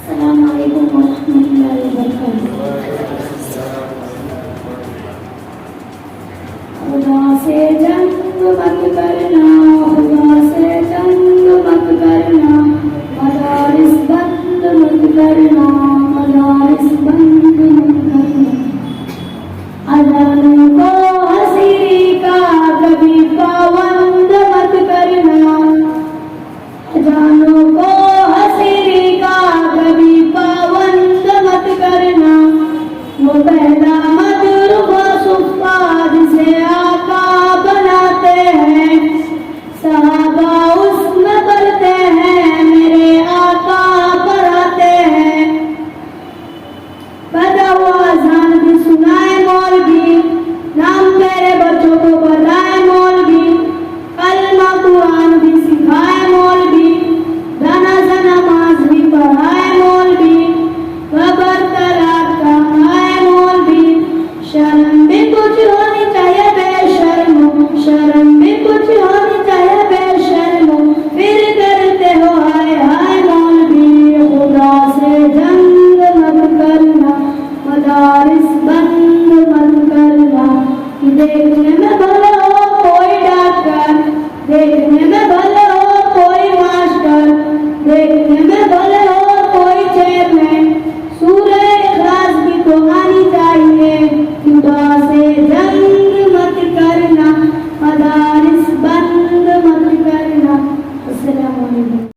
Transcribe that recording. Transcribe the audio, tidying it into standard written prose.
अस्सलामुअलैकुम वरहमतुल्लाहि वबरकातुहू। खुदा से जंग मत करना, खुदा से जंग मत करना, मदारिस बंद मत करना, मदारिस बंद मत करना। अजानों को हंसी का कभी पाबंद मत करना, अजानों को हंसी का कभी पाबंद मत करना। वो पहला मजरूबा सुफ्फा जिसे आका बनाते हैं, सहाबा उसमें पढ़ते हैं, मेरे आका पढ़ाते हैं। बजा हुआ अज़ान भी सुनाए मौलवी, नाम तेरे बच्चों को बताए मौलवी, कलमा कुरान भी सिखाए मौलवी, दाना सा नमाज भी पढ़ाए मौलवी, खबर तलाक का आए मौलवी। शर्म भी कुछ होनी चाहिए बेशर्मो, शर्म भी कुछ होनी चाहिए बेशर्मो, फिर करते हो हाय हाय मौलवी। खुदा से जंग मत करना, मदारिस बंद मत करना। देख